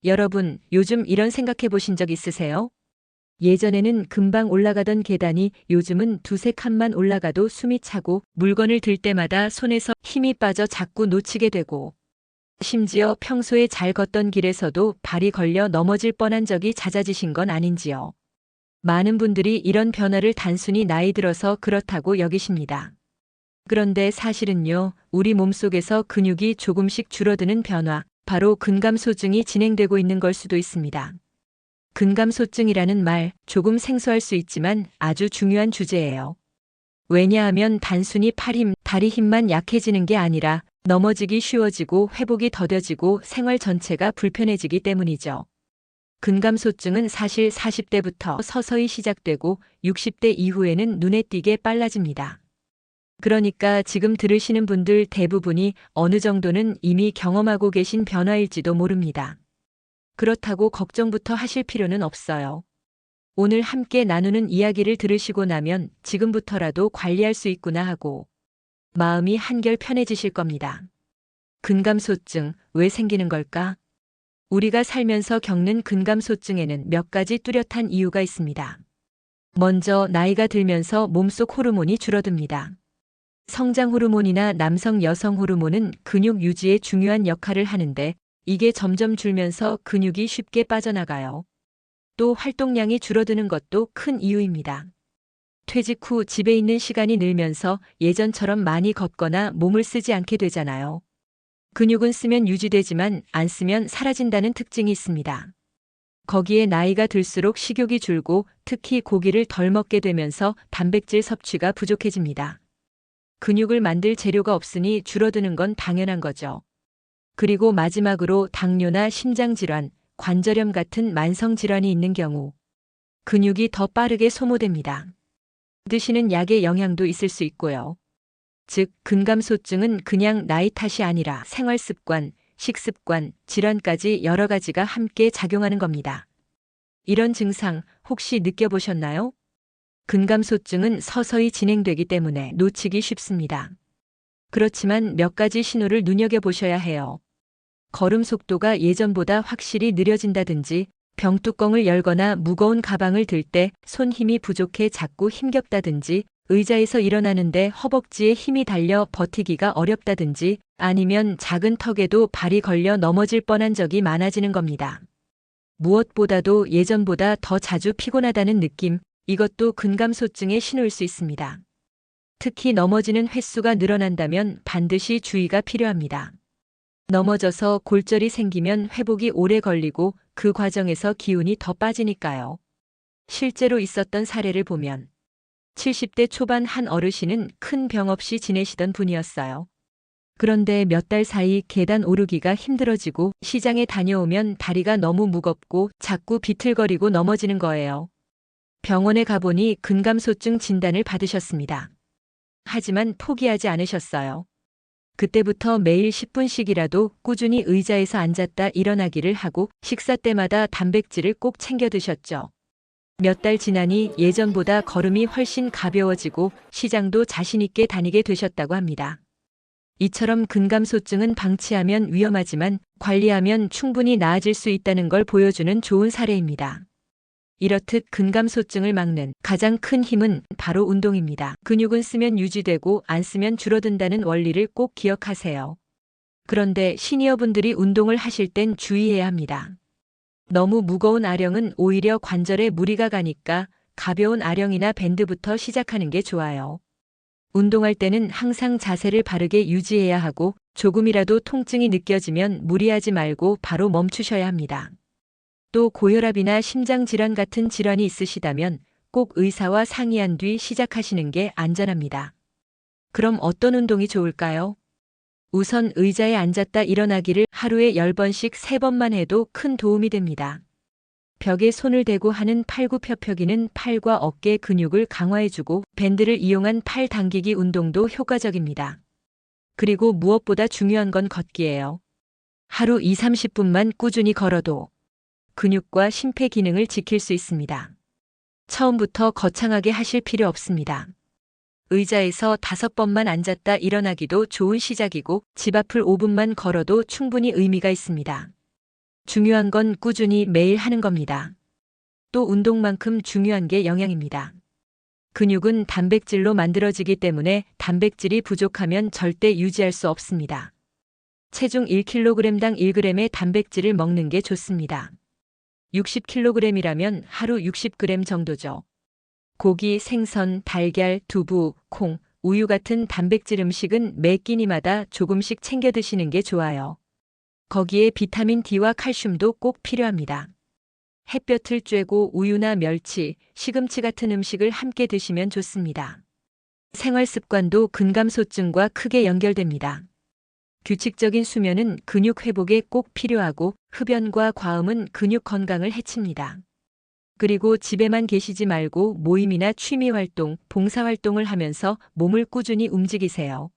여러분, 요즘 이런 생각해 보신 적 있으세요? 예전에는 금방 올라가던 계단이 요즘은 두세 칸만 올라가도 숨이 차고 물건을 들 때마다 손에서 힘이 빠져 자꾸 놓치게 되고 심지어 평소에 잘 걷던 길에서도 발이 걸려 넘어질 뻔한 적이 잦아지신 건 아닌지요. 많은 분들이 이런 변화를 단순히 나이 들어서 그렇다고 여기십니다. 그런데 사실은요, 우리 몸속에서 근육이 조금씩 줄어드는 변화, 바로 근감소증이 진행되고 있는 걸 수도 있습니다. 근감소증이라는 말, 조금 생소할 수 있지만 아주 중요한 주제예요. 왜냐하면 단순히 팔 힘, 다리 힘만 약해지는 게 아니라 넘어지기 쉬워지고 회복이 더뎌지고 생활 전체가 불편해지기 때문이죠. 근감소증은 사실 40대부터 서서히 시작되고 60대 이후에는 눈에 띄게 빨라집니다. 그러니까 지금 들으시는 분들 대부분이 어느 정도는 이미 경험하고 계신 변화일지도 모릅니다. 그렇다고 걱정부터 하실 필요는 없어요. 오늘 함께 나누는 이야기를 들으시고 나면 지금부터라도 관리할 수 있구나 하고 마음이 한결 편해지실 겁니다. 근감소증, 왜 생기는 걸까? 우리가 살면서 겪는 근감소증에는 몇 가지 뚜렷한 이유가 있습니다. 먼저 나이가 들면서 몸속 호르몬이 줄어듭니다. 성장 호르몬이나 남성 여성 호르몬은 근육 유지에 중요한 역할을 하는데 이게 점점 줄면서 근육이 쉽게 빠져나가요. 또 활동량이 줄어드는 것도 큰 이유입니다. 퇴직 후 집에 있는 시간이 늘면서 예전처럼 많이 걷거나 몸을 쓰지 않게 되잖아요. 근육은 쓰면 유지되지만 안 쓰면 사라진다는 특징이 있습니다. 거기에 나이가 들수록 식욕이 줄고 특히 고기를 덜 먹게 되면서 단백질 섭취가 부족해집니다. 근육을 만들 재료가 없으니 줄어드는 건 당연한 거죠. 그리고 마지막으로 당뇨나 심장질환, 관절염 같은 만성질환이 있는 경우 근육이 더 빠르게 소모됩니다. 드시는 약의 영향도 있을 수 있고요. 즉, 근감소증은 그냥 나이 탓이 아니라 생활습관, 식습관, 질환까지 여러 가지가 함께 작용하는 겁니다. 이런 증상 혹시 느껴보셨나요? 근감소증은 서서히 진행되기 때문에 놓치기 쉽습니다. 그렇지만 몇 가지 신호를 눈여겨보셔야 해요. 걸음 속도가 예전보다 확실히 느려진다든지, 병뚜껑을 열거나 무거운 가방을 들 때 손 힘이 부족해 자꾸 힘겹다든지, 의자에서 일어나는데 허벅지에 힘이 달려 버티기가 어렵다든지, 아니면 작은 턱에도 발이 걸려 넘어질 뻔한 적이 많아지는 겁니다. 무엇보다도 예전보다 더 자주 피곤하다는 느낌, 이것도 근감소증의 신호일 수 있습니다. 특히 넘어지는 횟수가 늘어난다면 반드시 주의가 필요합니다. 넘어져서 골절이 생기면 회복이 오래 걸리고 그 과정에서 기운이 더 빠지니까요. 실제로 있었던 사례를 보면 70대 초반 한 어르신은 큰 병 없이 지내시던 분이었어요. 그런데 몇 달 사이 계단 오르기가 힘들어지고 시장에 다녀오면 다리가 너무 무겁고 자꾸 비틀거리고 넘어지는 거예요. 병원에 가보니 근감소증 진단을 받으셨습니다. 하지만 포기하지 않으셨어요. 그때부터 매일 10분씩이라도 꾸준히 의자에서 앉았다 일어나기를 하고 식사 때마다 단백질을 꼭 챙겨 드셨죠. 몇 달 지나니 예전보다 걸음이 훨씬 가벼워지고 시장도 자신 있게 다니게 되셨다고 합니다. 이처럼 근감소증은 방치하면 위험하지만 관리하면 충분히 나아질 수 있다는 걸 보여주는 좋은 사례입니다. 이렇듯 근감소증을 막는 가장 큰 힘은 바로 운동입니다. 근육은 쓰면 유지되고 안 쓰면 줄어든다는 원리를 꼭 기억하세요. 그런데 시니어분들이 운동을 하실 땐 주의해야 합니다. 너무 무거운 아령은 오히려 관절에 무리가 가니까 가벼운 아령이나 밴드부터 시작하는 게 좋아요. 운동할 때는 항상 자세를 바르게 유지해야 하고 조금이라도 통증이 느껴지면 무리하지 말고 바로 멈추셔야 합니다. 또 고혈압이나 심장질환 같은 질환이 있으시다면 꼭 의사와 상의한 뒤 시작하시는 게 안전합니다. 그럼 어떤 운동이 좋을까요? 우선 의자에 앉았다 일어나기를 하루에 10번씩 3번만 해도 큰 도움이 됩니다. 벽에 손을 대고 하는 팔굽혀펴기는 팔과 어깨 근육을 강화해주고 밴드를 이용한 팔 당기기 운동도 효과적입니다. 그리고 무엇보다 중요한 건 걷기예요. 하루 2~30분만 꾸준히 걸어도 근육과 심폐 기능을 지킬 수 있습니다. 처음부터 거창하게 하실 필요 없습니다. 의자에서 5번만 앉았다 일어나기도 좋은 시작이고 집 앞을 5분만 걸어도 충분히 의미가 있습니다. 중요한 건 꾸준히 매일 하는 겁니다. 또 운동만큼 중요한 게 영양입니다. 근육은 단백질로 만들어지기 때문에 단백질이 부족하면 절대 유지할 수 없습니다. 체중 1kg당 1g의 단백질을 먹는 게 좋습니다. 60kg이라면 하루 60g 정도죠. 고기, 생선, 달걀, 두부, 콩, 우유 같은 단백질 음식은 매 끼니마다 조금씩 챙겨 드시는 게 좋아요. 거기에 비타민 D와 칼슘도 꼭 필요합니다. 햇볕을 쬐고 우유나 멸치, 시금치 같은 음식을 함께 드시면 좋습니다. 생활 습관도 근감소증과 크게 연결됩니다. 규칙적인 수면은 근육 회복에 꼭 필요하고 흡연과 과음은 근육 건강을 해칩니다. 그리고 집에만 계시지 말고 모임이나 취미 활동, 봉사 활동을 하면서 몸을 꾸준히 움직이세요.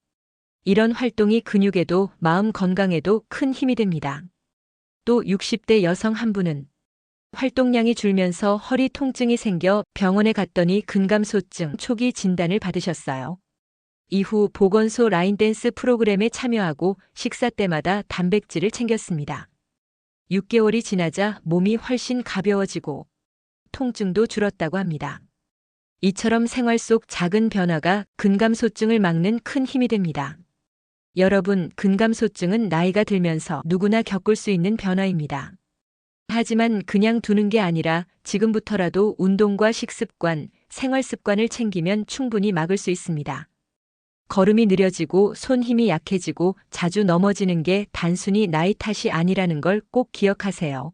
이런 활동이 근육에도 마음 건강에도 큰 힘이 됩니다. 또 60대 여성 한 분은 활동량이 줄면서 허리 통증이 생겨 병원에 갔더니 근감소증 초기 진단을 받으셨어요. 이후 보건소 라인댄스 프로그램에 참여하고 식사 때마다 단백질을 챙겼습니다. 6개월이 지나자 몸이 훨씬 가벼워지고 통증도 줄었다고 합니다. 이처럼 생활 속 작은 변화가 근감소증을 막는 큰 힘이 됩니다. 여러분, 근감소증은 나이가 들면서 누구나 겪을 수 있는 변화입니다. 하지만 그냥 두는 게 아니라 지금부터라도 운동과 식습관, 생활 습관을 챙기면 충분히 막을 수 있습니다. 걸음이 느려지고 손 힘이 약해지고 자주 넘어지는 게 단순히 나이 탓이 아니라는 걸 꼭 기억하세요.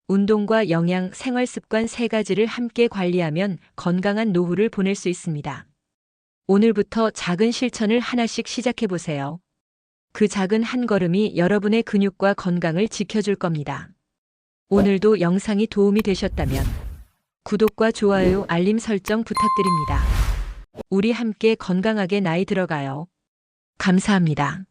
운동과 영양, 생활 습관 3가지를 함께 관리하면 건강한 노후를 보낼 수 있습니다. 오늘부터 작은 실천을 하나씩 시작해 보세요. 그 작은 한 걸음이 여러분의 근육과 건강을 지켜줄 겁니다. 오늘도 영상이 도움이 되셨다면 구독과 좋아요, 알림 설정 부탁드립니다. 우리 함께 건강하게 나이 들어가요. 감사합니다.